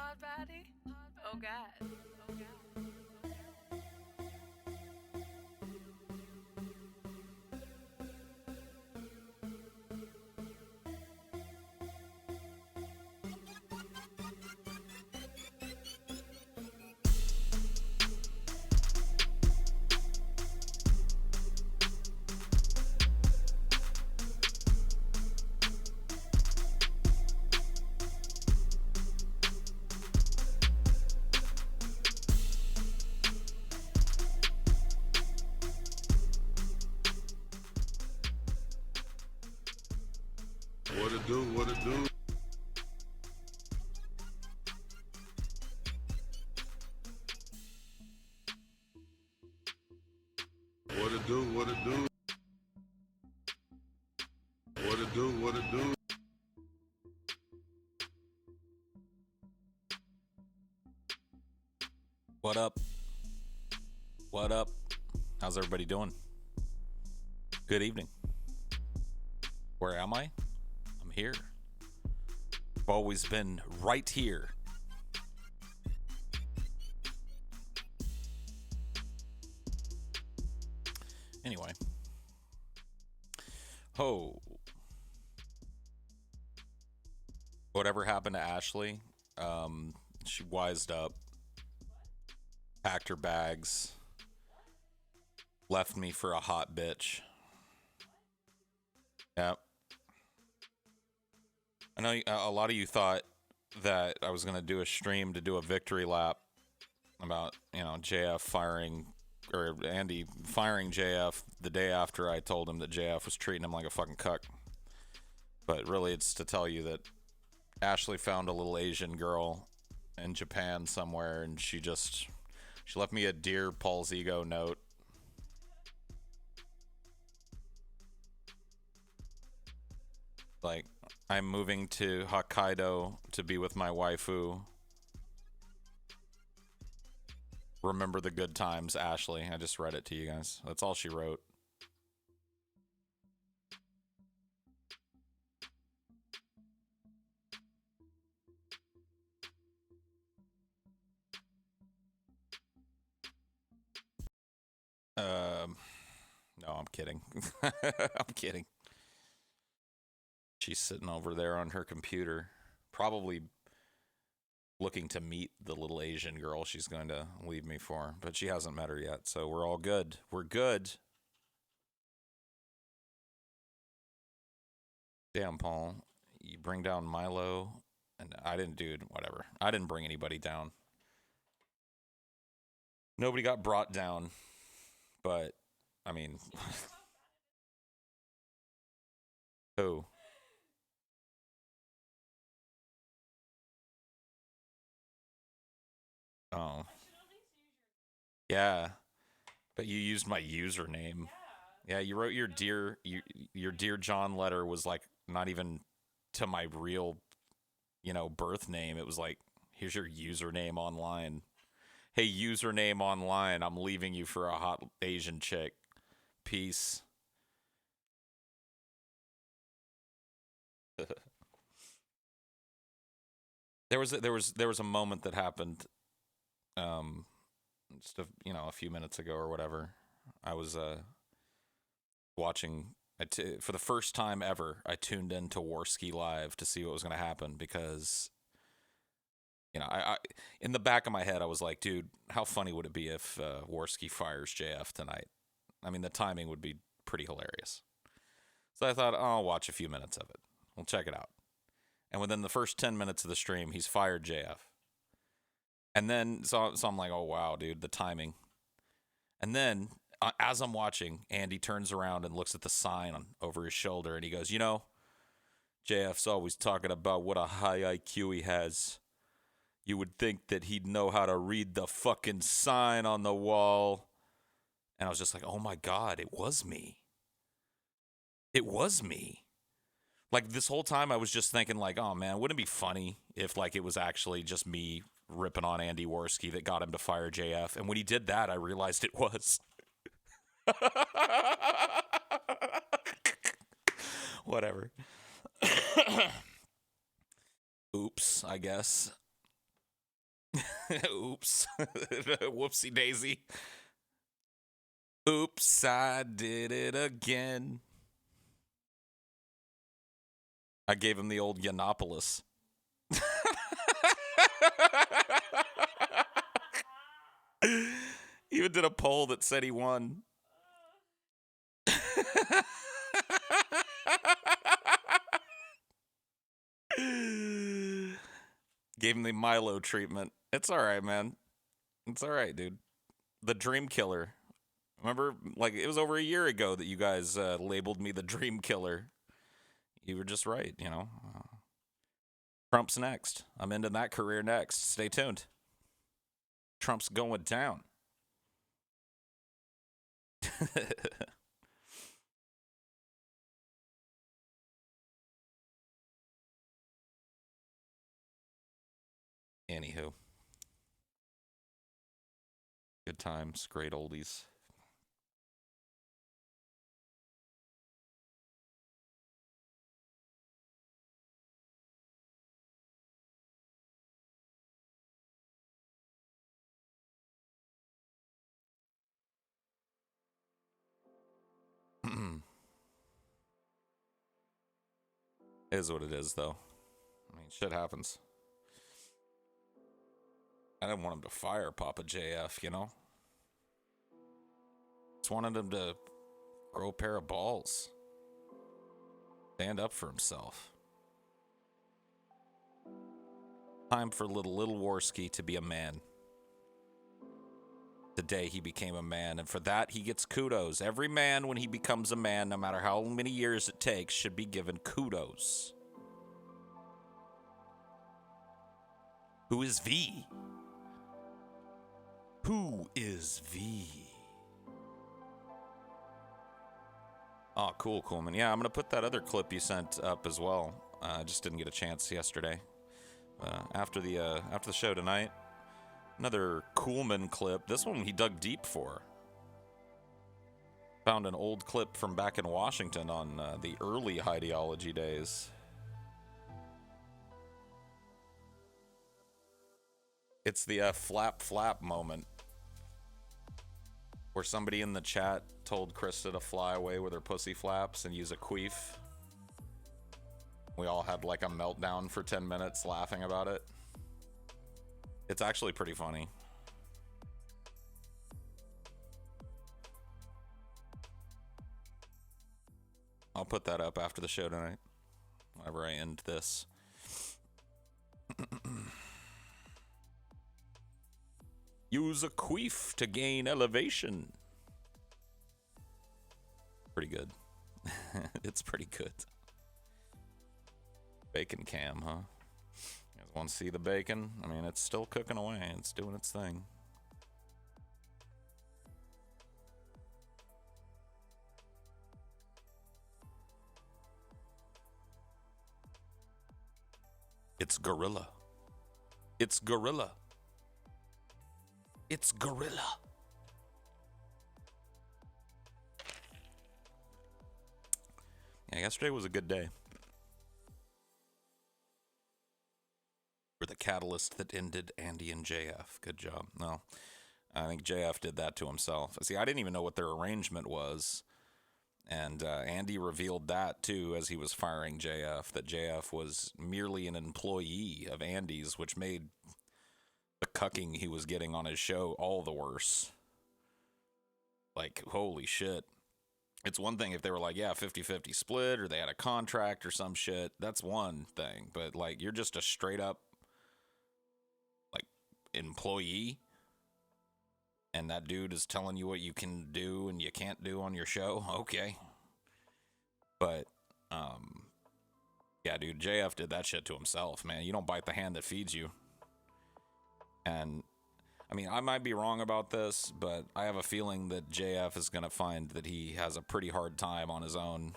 Pod Patty? Oh God. Oh God. What it do? What it do? What it do? What it do? What it do? What it do? What up? What up? How's everybody doing? Good evening. Where am I? I'm here. I've always been right here. Anyway. Oh. Whatever happened to Ashley? She wised up, packed her bags, left me for a hot bitch. Yep. I know a lot of you thought that I was going to do a stream to do a victory lap about, JF firing, or Andy firing JF the day after I told him that JF was treating him like a fucking cuck. But really, it's to tell you that Ashley found a little Asian girl in Japan somewhere, and she left me a Dear Paul's Ego note. Like, I'm moving to Hokkaido to be with my waifu. Remember the good times, Ashley. I just read it to you guys. That's all she wrote. No, I'm kidding. I'm kidding. She's sitting over there on her computer, probably looking to meet the little Asian girl she's going to leave me for, but she hasn't met her yet, so we're all good. We're good. Damn, Paul, you bring down Milo, and I didn't, dude, whatever. I didn't bring anybody down. Nobody got brought down, but, I mean... Who? Oh. Yeah. But you used my username. Yeah, you wrote your dear John letter was like not even to my real, birth name. It was like, here's your username online. Hey, username online. I'm leaving you for a hot Asian chick. Peace. There was a moment that happened just a few minutes ago or whatever. I was watching for the first time ever. I tuned into Warski Live to see what was going to happen because I in the back of my head I was like, dude, how funny would it be if Warski fires JF tonight? I mean, the timing would be pretty hilarious. So I thought, oh, I'll watch a few minutes of it. We'll check it out. And within the first 10 minutes of the stream, he's fired JF. And then, so I'm like, oh, wow, dude, the timing. And then, as I'm watching, Andy turns around and looks at the sign over his shoulder, and he goes, JF's always talking about what a high IQ he has. You would think that he'd know how to read the fucking sign on the wall. And I was just like, oh, my God, it was me. It was me. Like, this whole time I was just thinking, like, oh, man, wouldn't it be funny if, like, it was actually just me ripping on Andy Warski that got him to fire JF? And when he did that, I realized it was. Whatever. Oops, I guess. Oops. Whoopsie daisy. Oops, I did it again. I gave him the old Yiannopoulos. He even did a poll that said he won. Gave him the Milo treatment. It's all right, man. It's all right, dude. The Dream Killer. Remember, like, it was over a year ago that you guys labeled me the Dream Killer. You were just right, you know. Trump's next. I'm into that career next. Stay tuned. Trump's going down. Anywho. Good times, great oldies. Is what it is, though. I mean, shit happens. I didn't want him to fire Papa JF, you know? Just wanted him to grow a pair of balls. Stand up for himself. Time for little Worski to be a man. Today he became a man, and for that he gets kudos. Every man, when he becomes a man, no matter how many years it takes, should be given kudos. Who is V? Who is V? Oh, cool, Coolman. Yeah, I'm going to put that other clip you sent up as well. I just didn't get a chance yesterday. After the show tonight, another Coolman clip. This one he dug deep for. Found an old clip from back in Washington on the early ideology days. It's the flap flap moment, where somebody in the chat told Krista to fly away with her pussy flaps and use a queef. We all had like a meltdown for 10 minutes laughing about it. It's actually pretty funny. I'll put that up after the show tonight, whenever I end this. Use a queef to gain elevation. Pretty good. It's pretty good. Bacon cam, huh? You guys want to see the bacon? I mean, it's still cooking away. It's doing its thing. It's gorilla. It's gorilla. It's gorilla. Yeah, yesterday was a good day. We're the catalyst that ended Andy and JF. Good job. No, I think JF did that to himself. See, I didn't even know what their arrangement was. And Andy revealed that, too, as he was firing JF, that JF was merely an employee of Andy's, which made the cucking he was getting on his show all the worse. Like, holy shit. It's one thing if they were like, yeah, 50-50 split, or they had a contract or some shit. That's one thing. But, like, you're just a straight-up, like, employee, and that dude is telling you what you can do and you can't do on your show. Okay. But, yeah, dude, JF did that shit to himself, man. You don't bite the hand that feeds you. And, I mean, I might be wrong about this, but I have a feeling that JF is going to find that he has a pretty hard time on his own.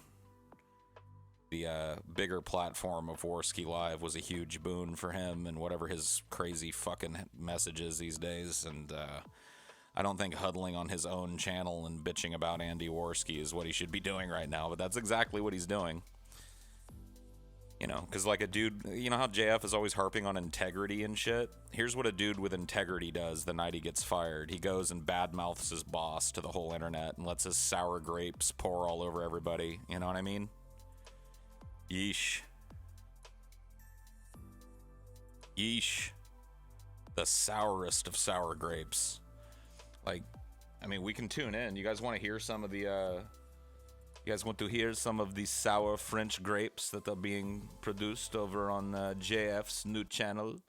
The bigger platform of Worski Live was a huge boon for him and whatever his crazy fucking message is these days. And I don't think huddling on his own channel and bitching about Andy Worski is what he should be doing right now, but that's exactly what he's doing. You know, because like a dude, you know how JF is always harping on integrity and shit? Here's what a dude with integrity does the night he gets fired. He goes and badmouths his boss to the whole internet and lets his sour grapes pour all over everybody. You know what I mean? Yeesh. Yeesh. The sourest of sour grapes. Like, I mean, we can tune in. You guys want to hear some of the, you guys want to hear some of the sour French grapes that are being produced over on JF's new channel?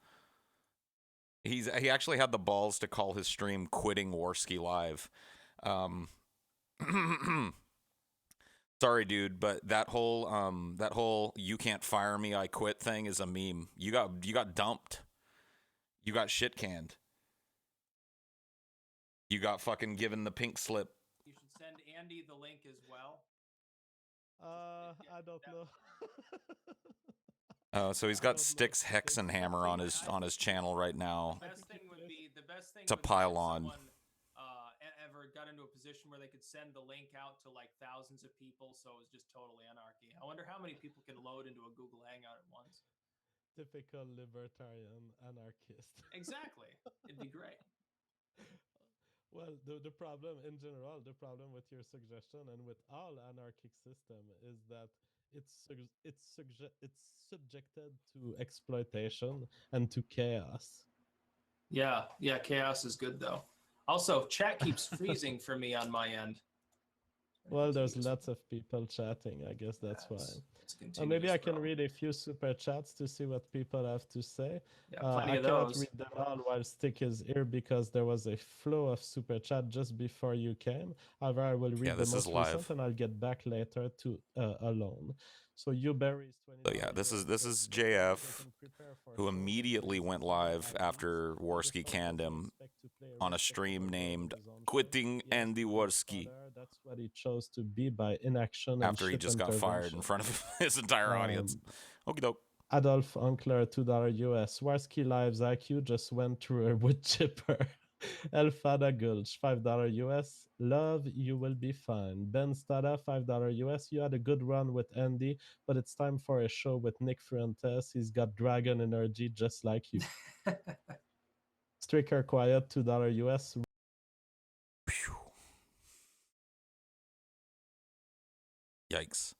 He actually had the balls to call his stream "Quitting Warski Live." Sorry, dude, but that whole "you can't fire me, I quit" thing is a meme. You got dumped. You got shit canned. You got fucking given the pink slip. You should send Andy the link as well. I don't know. So he's got Styx Hexenhammer on his channel right now. The best thing would be To pile on. Someone, ever got into a position where they could send the link out to like thousands of people, so it was just total anarchy. I wonder how many people can load into a Google Hangout at once. Typical libertarian anarchist. Exactly. It'd be great. Well, the problem in general, the problem with your suggestion and with all anarchic system is that it's subjected to exploitation and to chaos. Yeah, chaos is good though. Also, chat keeps freezing for me on my end. Well, there's lots of people chatting. I guess that's why. It's maybe I can read a few super chats to see what people have to say. Yeah, plenty I of cannot those. read them all while Stick is here because there was a flow of super chat just before you came. However, I will read the this most is live. recent and I'll get back later to alone. So Uberry is 20. So yeah, this is JF, who immediately went live after Warski canned him on a stream named "Quitting Andy Warski." That's what he chose to be by inaction. After he and just got fired in front of his entire audience. Okie doke. Adolf Unkler, $2 US. Warski Live's IQ just went through a wood chipper. Elfada Gulch, $5 US. Love, you will be fine. Ben Stada, $5 US. You had a good run with Andy, but it's time for a show with Nick Fuentes. He's got dragon energy just like you. Stricker Quiet, $2 US. Phew. Yikes.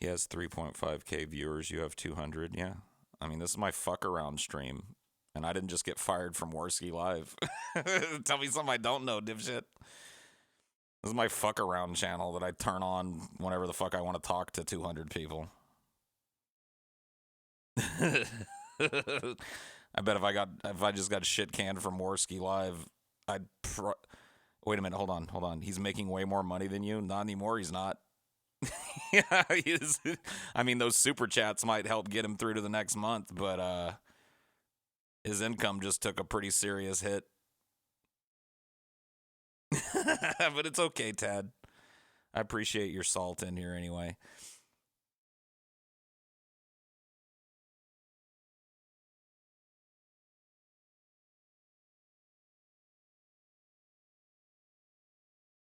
He has 3.5k viewers. You have 200. Yeah. I mean, this is my fuck around stream. And I didn't just get fired from Warski Live. Tell me something I don't know, dipshit. This is my fuck around channel that I turn on whenever the fuck I want to talk to 200 people. I bet if I just got shit canned from Warski Live, wait a minute, hold on. He's making way more money than you? Not anymore, he's not. Yeah, he is. I mean, those super chats might help get him through to the next month, but his income just took a pretty serious hit. But it's okay, Tad. I appreciate your salt in here anyway.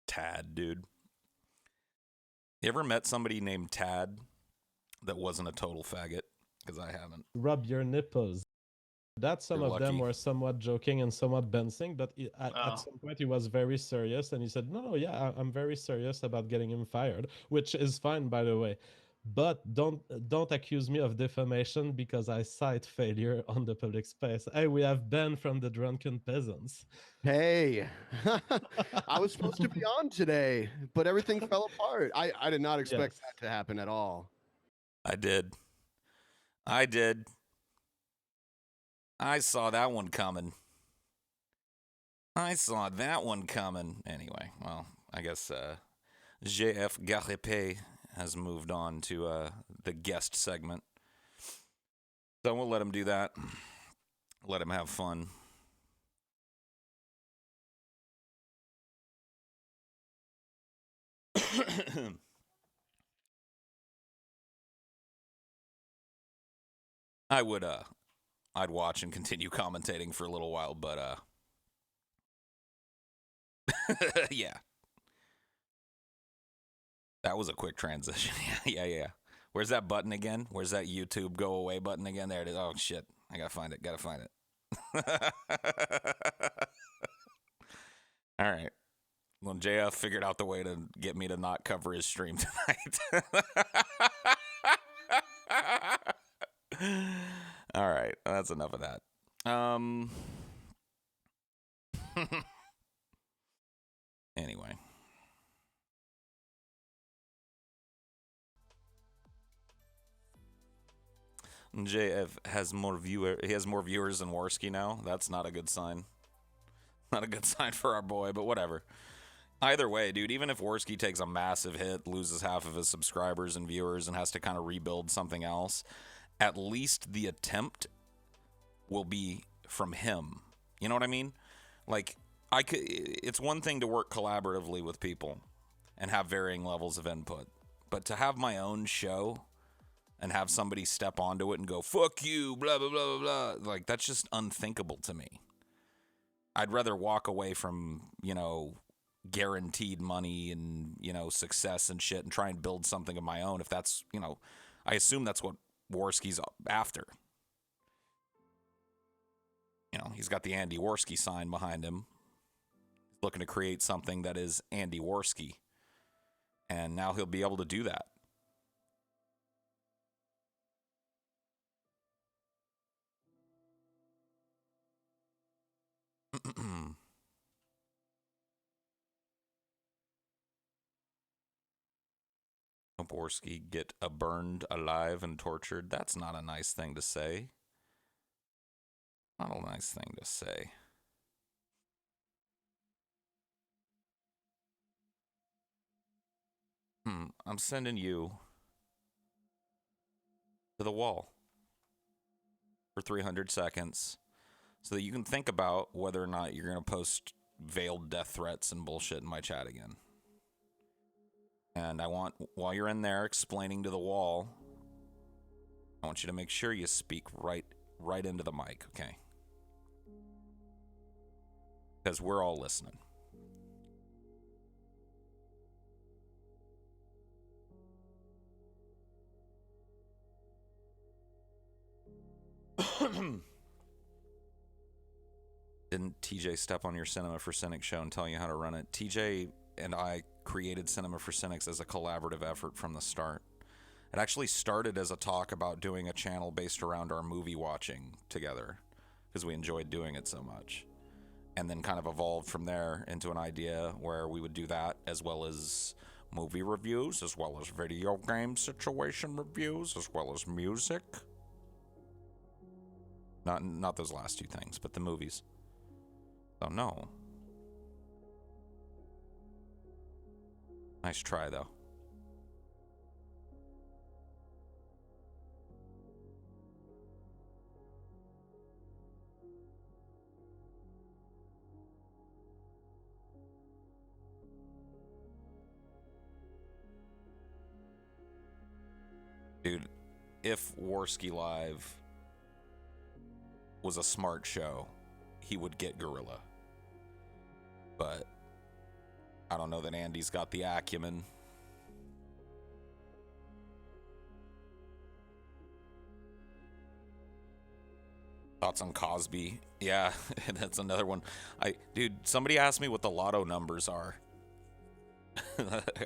Tad, dude. You ever met somebody named Tad that wasn't a total faggot? Because I haven't. Rub your nipples. That some You're of them lucky. were somewhat joking and somewhat bouncing, but at some point he was very serious and he said, no, yeah, I'm very serious about getting him fired, which is fine, by the way. But don't accuse me of defamation because I cite failure on the public space. Hey, we have Ben from the Drunken Peasants. Hey, I was supposed to be on today, but everything fell apart. I did not expect that to happen at all. I did. I saw that one coming. Anyway, well, I guess JF Garepé has moved on to the guest segment. So we'll let him do that. Let him have fun. I'd watch and continue commentating for a little while, but yeah. That was a quick transition. Yeah. Where's that button again? Where's that YouTube go away button again? There it is. Oh shit! I gotta find it. Gotta find it. All right. Well, JF figured out the way to get me to not cover his stream tonight. All right, that's enough of that. Anyway. JF has more he has more viewers than Warski now. That's not a good sign. Not a good sign for our boy, but whatever. Either way, dude, even if Warski takes a massive hit, loses half of his subscribers and viewers, and has to kind of rebuild something else, at least the attempt will be from him. You know what I mean? Like, it's one thing to work collaboratively with people and have varying levels of input, but to have my own show and have somebody step onto it and go, fuck you, blah, blah, blah, blah, blah, like, that's just unthinkable to me. I'd rather walk away from, guaranteed money and, success and shit and try and build something of my own if that's, I assume that's what Warski's after. He's got the Andy Warski sign behind him. He's looking to create something that is Andy Warski. And now he'll be able to do that. Warski get burned alive and tortured. That's not a nice thing to say. Not a nice thing to say. I'm sending you to the wall for 300 seconds so that you can think about whether or not you're going to post veiled death threats and bullshit in my chat again. And I want, while you're in there explaining to the wall, I want you to make sure you speak right into the mic, okay? Because we're all listening. Didn't TJ step on your Cinema for Cynics show and tell you how to run it? TJ and I created Cinema for Cynics as a collaborative effort from the start. It actually started as a talk about doing a channel based around our movie watching together because we enjoyed doing it so much. And then kind of evolved from there into an idea where we would do that as well as movie reviews, as well as video game situation reviews, as well as music. Not those last two things, but the movies. So no. Nice try, though. Dude, if Warski Live was a smart show, he would get Gorilla. But I don't know that Andy's got the acumen. Thoughts on Cosby? Yeah, that's another one. Dude, somebody asked me what the lotto numbers are.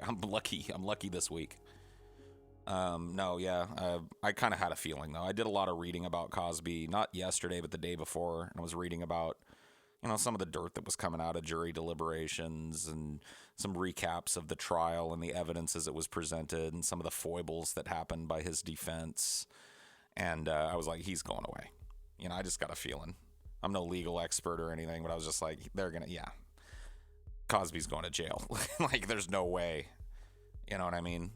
I'm lucky this week. No, yeah, I kind of had a feeling, though. I did a lot of reading about Cosby, not yesterday, but the day before, and I was reading about, some of the dirt that was coming out of jury deliberations and some recaps of the trial and the evidence as it was presented and some of the foibles that happened by his defense. And I was like, he's going away. I just got a feeling. I'm no legal expert or anything, but I was just like, Cosby's going to jail. Like, there's no way. You know what I mean?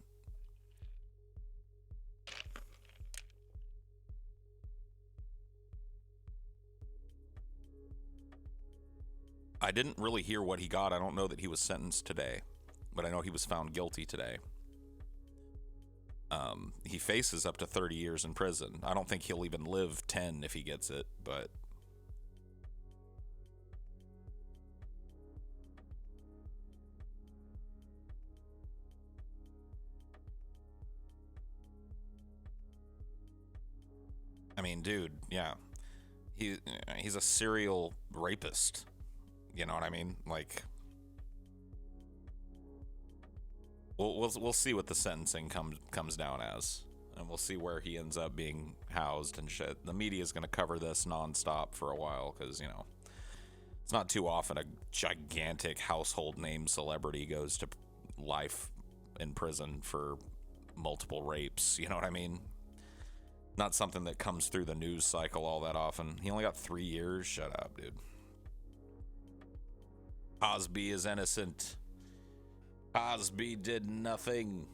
I didn't really hear what he got. I don't know that he was sentenced today, but I know he was found guilty today. He faces up to 30 years in prison. I don't think he'll even live 10 if he gets it, but... mean, dude, yeah, he's a serial rapist. You know what I mean? Like, we'll see what the sentencing comes down as, and we'll see where he ends up being housed and shit. The media is gonna cover this nonstop for a while because, you know, it's not too often a gigantic household name celebrity goes to life in prison for multiple rapes. You know what I mean? Not something that comes through the news cycle all that often. He only got 3 years. Shut up, dude. Cosby is innocent. Cosby did nothing.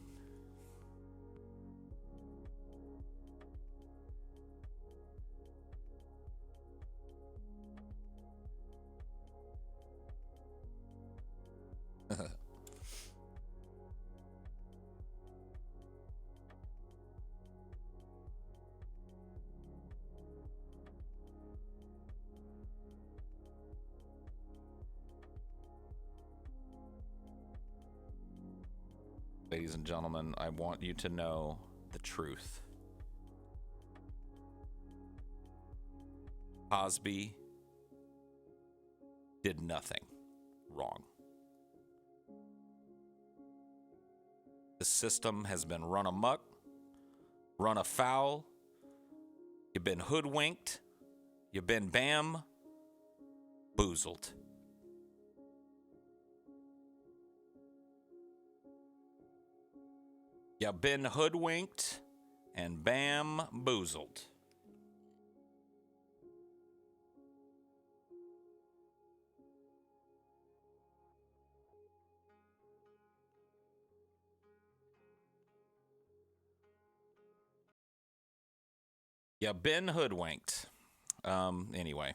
Ladies and gentlemen, I want you to know the truth. Cosby did nothing wrong. The system has been run amok, run afoul. You've been hoodwinked. You've been bamboozled. You've been hoodwinked and bamboozled. You've been hoodwinked. Anyway,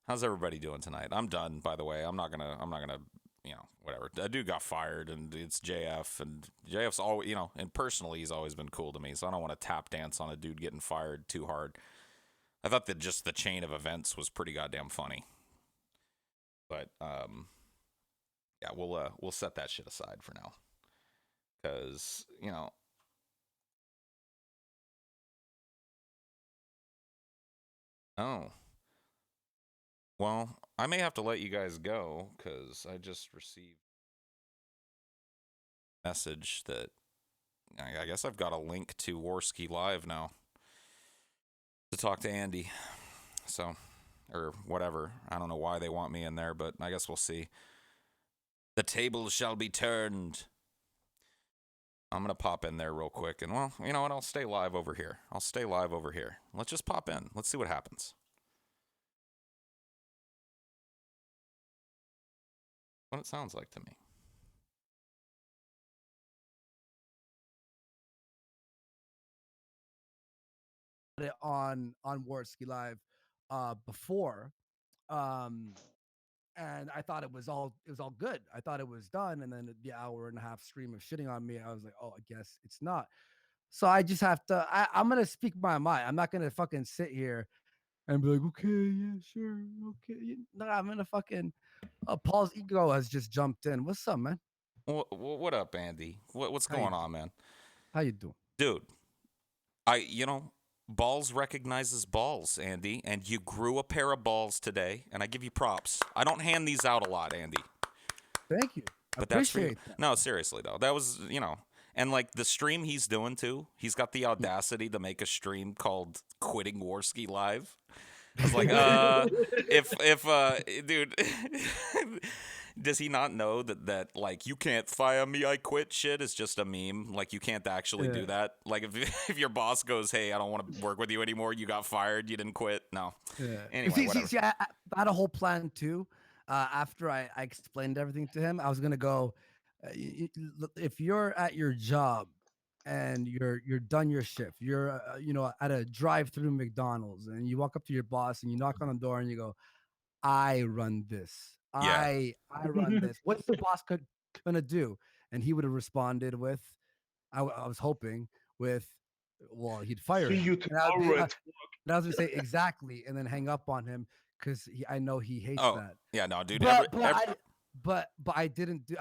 how's everybody doing tonight? I'm done, by the way. I'm not gonna, you know, whatever. That dude got fired, and it's JF, and JF's always, you know, and personally, he's always been cool to me, so I don't want to tap dance on a dude getting fired too hard. I thought that just the chain of events was pretty goddamn funny. But, yeah, we'll set that shit aside for now. Because, you know, oh. Well, I may have to let you guys go because I just received a message that I guess I've got a link to Warski Live now to talk to Andy. So, or whatever. I don't know why they want me in there, but I guess we'll see. The tables shall be turned. I'm going to pop in there real quick. And, well, you know what? I'll stay live over here. Let's just pop in. Let's see what happens. What it sounds like to me. It on Warski Live before, and I thought it was all good. I thought it was done, and then the hour and a half stream of shitting on me, I was like, oh, I guess it's not. So I just have to. I'm gonna speak my mind. I'm not gonna fucking sit here and be like, okay, yeah, sure, okay. No, I'm gonna fucking. Paul's ego has just jumped in. What's up, man? What up, Andy? What's going on, man? How you doing, dude? Balls recognizes balls, Andy, and you grew a pair of balls today, and I give you props. I don't hand these out a lot, Andy. Thank you. But that's for you. No, seriously though, that was, you know, and like the stream he's doing too. He's got the audacity to make a stream called "Quitting Warski Live." I was like, dude, does he not know that like you can't fire me, I quit shit is just a meme? Like you can't actually do that. Like if your boss goes, hey, I don't want to work with you anymore, you got fired, you didn't quit. No. Yeah. Anyway, see, I had a whole plan too. After I explained everything to him, I was gonna go. If you're at your job and you're done your shift, you're at a drive-through McDonald's, and you walk up to your boss and you knock on the door and you go, I run this. I run this. What's the boss gonna do? And he would have responded with, I was hoping with, well, he'd fire me. And I was gonna say exactly, and then hang up on him because I know he hates that. Yeah, no, dude. But I didn't do.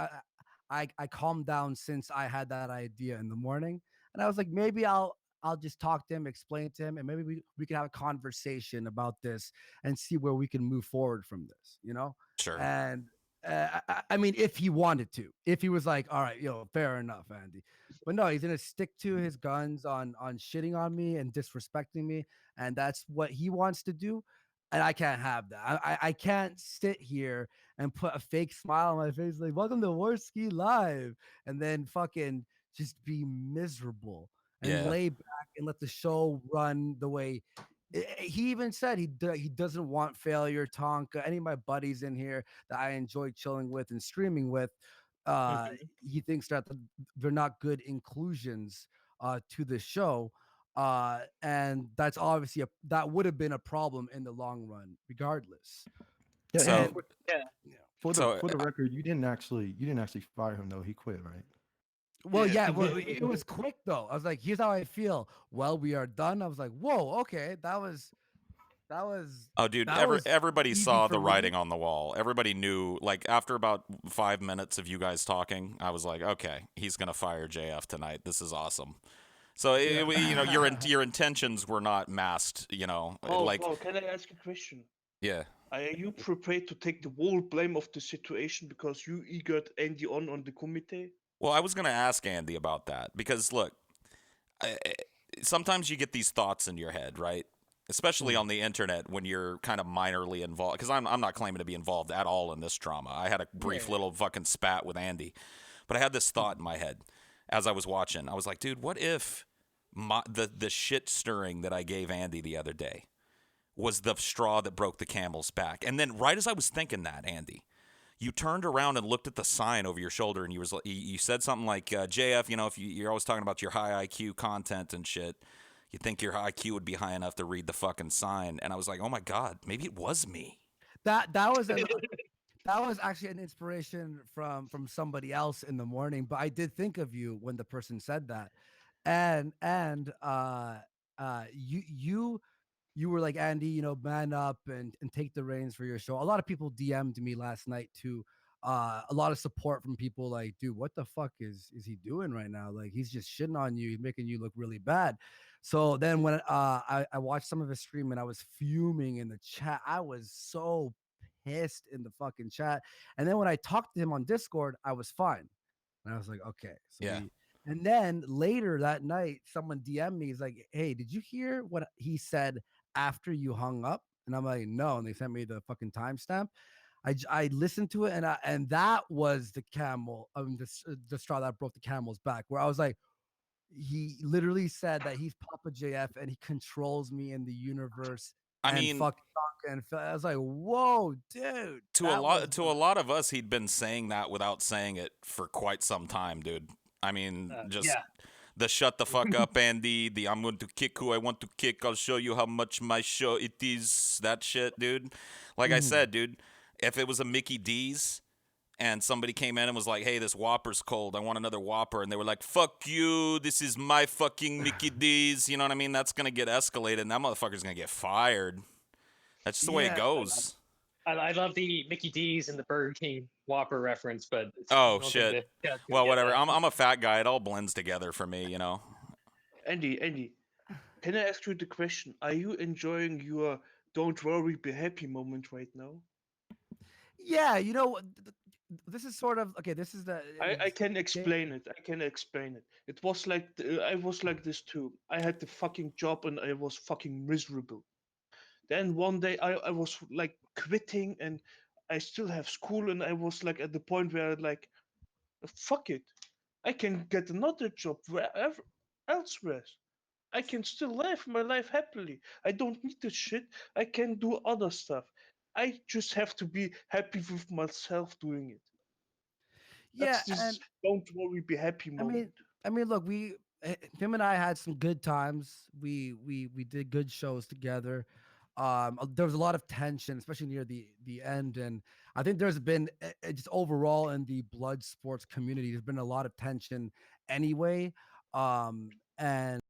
I calmed down since I had that idea in the morning, and I was like, maybe I'll I'll just talk to him, explain to him, and maybe we can have a conversation about this and see where we can move forward from this, you know? Sure. And I mean, if he wanted to, if he was like, all right, fair enough, Andy. But no, he's gonna stick to his guns on shitting on me and disrespecting me, and that's what he wants to do. And I can't have that. I can't sit here and put a fake smile on my face like welcome to Warski Live and then fucking just be miserable and Yeah. lay back and let the show run the way he even said he doesn't want failure. Tonka, any of my buddies in here that I enjoy chilling with and streaming with, he thinks that they're not good inclusions to the show. And that's obviously that would have been a problem in the long run, regardless. Yeah, So- and Yeah. for the So, for the record, you didn't actually fire him though. He quit, right? Well, Yeah. yeah, well, it was quick though. I was like, here's how I feel. Well, we are done. I was like, whoa, okay, that was Oh, dude, that was everybody easy saw for the me. writing on the wall. Everybody knew, like, after about 5 minutes of you guys talking, I was like, okay, he's going to fire JF tonight. This is awesome. So, your intentions were not masked, Oh, can I ask a question? yeah. Are you prepared to take the whole blame of the situation because you eagered Andy on the committee? Well, I was going to ask Andy about that because, look, sometimes you get these thoughts in your head, right? Especially on the internet when you're kind of minorly involved. Because I'm not claiming to be involved at all in this drama. I had a brief little fucking spat with Andy. But I had this thought in my head as I was watching. I was like, dude, what if the shit stirring that I gave Andy the other day was the straw that broke the camel's back? And then right as I was thinking that, Andy, you turned around and looked at the sign over your shoulder and you said something like, JF, if you're always talking about your high IQ content and shit, you think your IQ would be high enough to read the fucking sign. And I was like, oh my God, maybe it was me. That was actually an inspiration from somebody else in the morning, but I did think of you when the person said that. And you were like, Andy, man up and take the reins for your show. A lot of people DM'd me last night too. A lot of support from people like, dude, what the fuck is he doing right now? Like, he's just shitting on you. He's making you look really bad. So then when I watched some of his stream and I was fuming in the chat, I was so pissed in the fucking chat. And then when I talked to him on Discord, I was fine. And I was like, okay. So Yeah. and then later that night, someone DM'd me. He's like, hey, did you hear what he said after you hung up? And I'm like, no. And they sent me the fucking timestamp. I listened to it and that was the the straw that broke the camel's back, where I was like, he literally said that he's Papa JF and he controls me in the universe. I and mean, fuck and I was like, whoa, dude. to a lot of us, he'd been saying that without saying it for quite some time, dude. I mean, just yeah. the shut the fuck up, Andy. The I'm going to kick who I want to kick. I'll show you how much my show it is. That shit, dude. Like I said, dude, if it was a Mickey D's and somebody came in and was like, hey, this Whopper's cold. I want another Whopper. And they were like, fuck you. This is my fucking Mickey D's. You know what I mean? That's going to get escalated and that motherfucker's going to get fired. That's just the way it goes. I love the Mickey D's and the Burger King Whopper reference, but oh shit. Well, whatever. I'm a fat guy. It all blends together for me, Andy, can I ask you the question? Are you enjoying your "Don't worry, be happy" moment right now? Yeah, this is sort of okay. This is the I can explain it. It was like I was like this too. I had the fucking job and I was fucking miserable. Then one day I was like quitting and I still have school and I was like at the point where like, fuck it, I can get another job wherever elsewhere. I can still live my life happily. I don't need this shit. I can do other stuff. I just have to be happy with myself doing it. That's this don't worry, be happy moment. I mean, look, him and I had some good times. We did good shows together. There was a lot of tension, especially near the end, and I think there's been just overall in the blood sports community, there's been a lot of tension anyway. And